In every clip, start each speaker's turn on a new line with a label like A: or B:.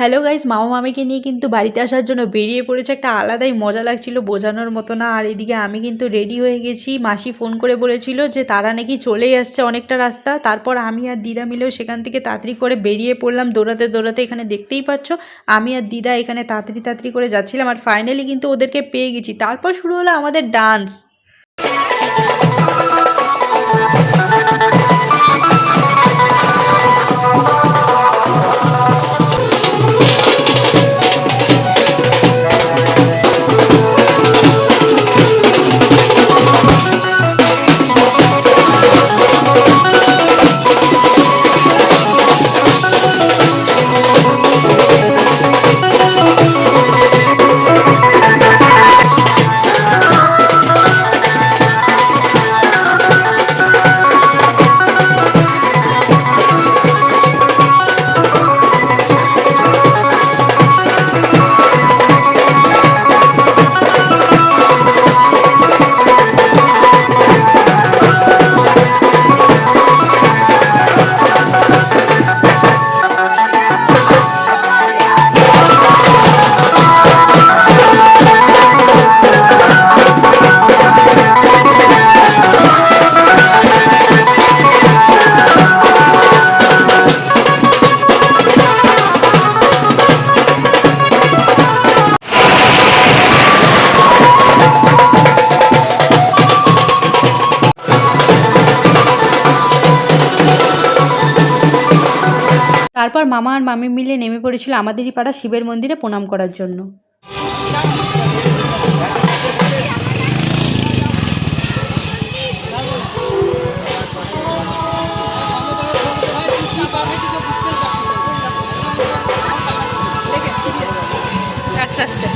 A: Hello guys, মামা মামিকে নিয়ে কিন্তু বাড়িতে আসার জন্য বেরিয়ে পড়েছে। একটা আলাদাই মজা লাগছিল, বোঝানোর মতো না। আর এদিকে আমি কিন্তু রেডি হয়ে গেছি। মাসি ফোন করে বলেছিল যে তারা নাকি চলেই আসছে অনেকটা রাস্তা। তারপর আমি আর দিদা মিলেও সেখান থেকে তাড়াতাড়ি করে বেরিয়ে পড়লাম দৌড়াতে দৌড়াতে। এখানে দেখতেই পাচ্ছ আমি আর দিদা এখানে তাড়াতাড়ি তাড়াতাড়ি করে যাচ্ছিলাম। আর ফাইনালি কিন্তু ওদেরকে পেয়ে গেছি। তারপর শুরু হলো আমাদের ডান্স। তারপর মামা আর মামি মিলে নেমে পড়েছিল আমাদেরই পাড়া শিবের মন্দিরে প্রণাম করার জন্য। আস্তে আস্তে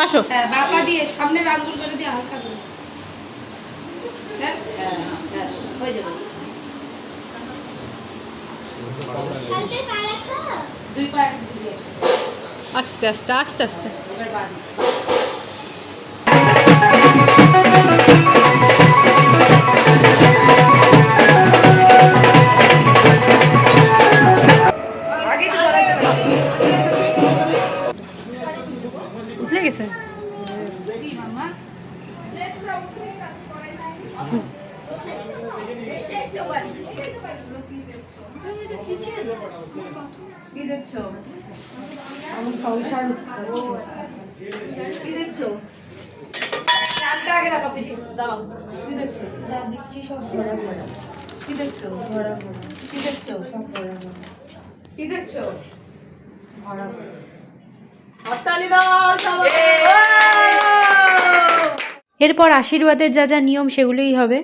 A: আসো।
B: হ্যাঁ বাপা দিয়ে সামনে আঙ্গুল করে দিয়ে হালকা করে। হ্যাঁ হ্যাঁ হয়ে যাবে। দুই পা এক দিকে এসে
A: আস্তে আস্তে আস্তে আস্তে।
B: এবার বাদ
A: উঠে গেছে।
B: কি মামা কি দেখছো? আমার সংসার কি দেখছো? চারটা আগে রাখো বেশি দাও। কি দেখছো? যা দেখছি সব ভরা ভরা। কি দেখছো? ভরা ভরা। কি দেখছো? সব ভরা ভরা। কি দেখছো? ভরা ভরা। হাততালি দাও সবাই।
A: এরপর আশীর্বাদের যা যা নিয়ম সেগুলোই হবে।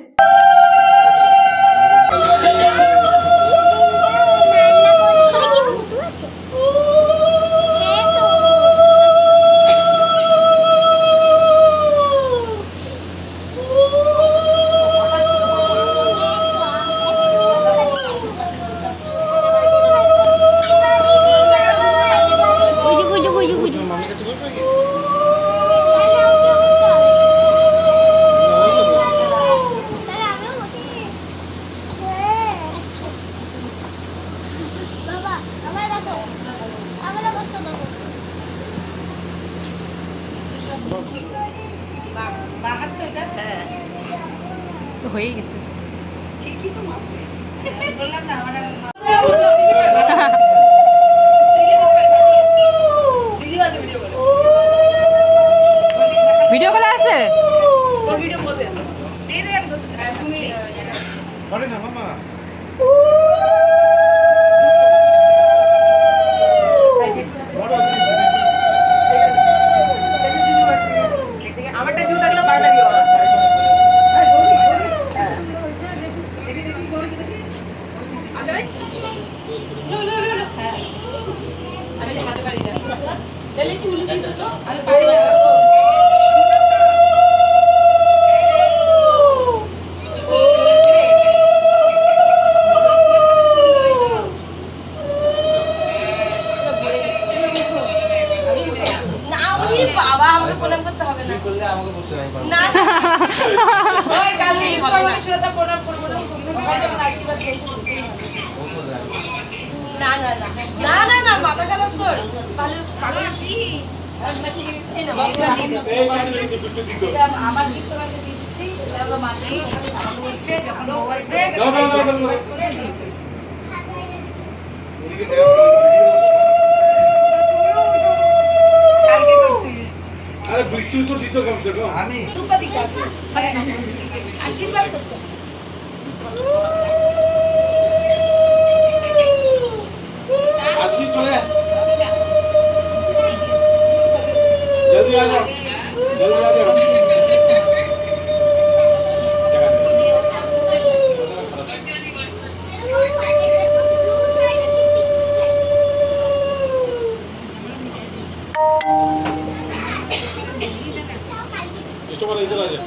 A: হয়ে গেছে।
B: ঠিকই তো মাপবে। বললাম না আমার
A: ভিডিও কলে আছে?
B: তোর ভিডিও বলতে দে দে আমি করতেছি তুমি
C: বলে না মামা
B: আমারটা ভিউ লাগলো বারবার দিও আমি হাতে পারি না তাহলে একটু উল্টে দিত আমি পারি না বাবা আমাকে প্রণাম করতে হবে না করলে আমাকে বলতে হবে না ওই কাল থেকে আমাকে সুদা প্রণাম করব না ওখানে যখন আশীর্বাদ করছি না না না না না না মাথা খারাপ কর ভালো ভালো কি মাসি এই না বক্সটা দিয়ে দে আমার গিফট তোমাকে দিয়ে দিচ্ছি তারপর মাসি আমাকে বলছে যখন বউ আসবে করে দিতে এদিকে দাও কালকে করছিস
C: আরে বিট্টু তো দিত কমসে কম
B: আমি দুপা দিতে হবে আশীর্বাদ করতে হবে
C: আজকে চলে জলদি आ जाओ जल्दी आ जाओ इसको वाला इधर आ जा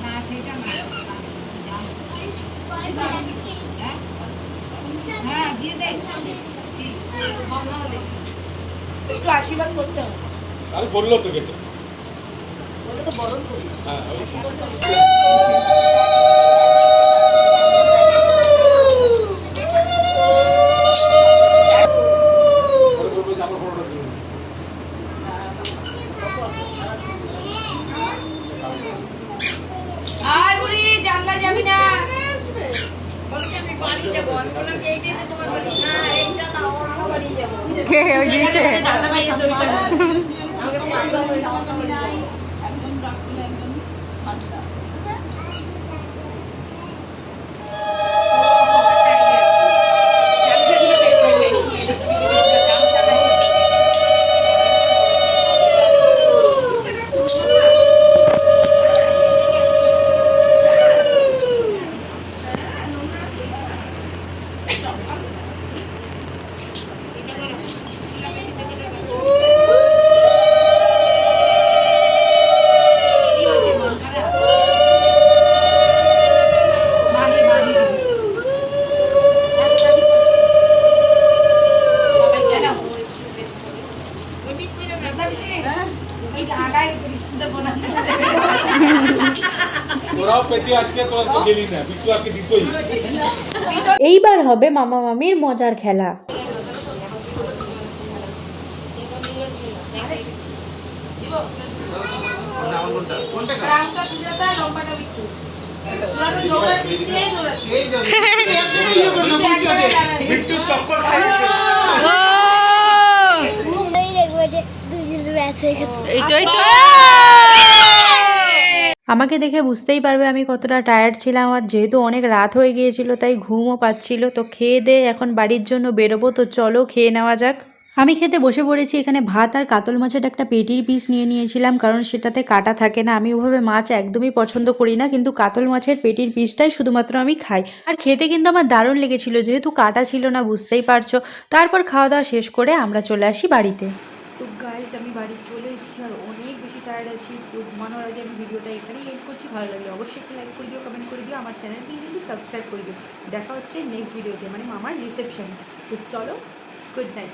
B: না সেটা না হ্যাঁ দিয়ে দে একটু আশীর্বাদ করতে হবে
C: अरे बोललो तो केटे
B: ওটা তো বরণ করি
C: हां
B: আশীর্বাদ করতে আয় বুড়ি জানলা যাবি না বলছি আমি বাড়ি যাব আমি বললাম যে এইটাই তো তোমার বাড়ি না এইটা না অন্য বাড়ি যাব
A: কে ওই জিনিসে
B: দাদা ভাই এসে ওইটা আমাকে পাগল হয়ে যাচ্ছে একদম রাখলে একদম আচ্ছা
C: সব পেটি আজকে তোরা তো গেলি না, বিট্টু আজকে দিতই।
A: এইবার হবে মামা মামির মজার খেলা।
B: রামটা সুজাতা, লম্বাটা বিট্টু। সুজাতা দৌড়াচ্ছে, সেই দৌড়াচ্ছে।
C: বিট্টু চক্কর খাইছে।
A: আমাকে দেখে বুঝতেই পারবে আমি কতটা টায়ার্ড ছিলাম, আর যেহেতু অনেক রাত হয়ে গিয়েছিল তাই ঘুমও পাচ্ছিল। তো খেয়ে দিয়ে এখন বাড়ির জন্য বেরোবো, তো চলো খেয়ে নেওয়া যাক। আমি খেতে বসে পড়েছি। এখানে ভাত আর কাতল মাছের একটা পেটির পিস নিয়ে নিয়েছিলাম, কারণ সেটাতে কাটা থাকে না। আমি ওভাবে মাছ একদমই পছন্দ করি না, কিন্তু কাতল মাছের পেটির পিসটাই শুধুমাত্র আমি খাই। আর খেতে কিন্তু আমার দারুণ লেগেছিল, যেহেতু কাটা ছিল না, বুঝতেই পারছো। তারপর খাওয়া দাওয়া শেষ করে আমরা চলে আসি বাড়িতে। তো গাইজ আমি বাড়ি চলে এসেছি আর অনেক বেশি টায়ার্ড আছি। তো ঘুমানোর আগে আমি ভিডিওটা এখানেই এন্ড করছি। ভালো লাগলে অবশ্যই একটা লাইক করে দিও, কমেন্ট করে দিও, আমার চ্যানেলটি কিন্তু সাবস্ক্রাইব করে দিও। দেখা হচ্ছে নেক্সট ভিডিওতে, মানে মামার রিসেপশন। তো চলো, গুড নাইট।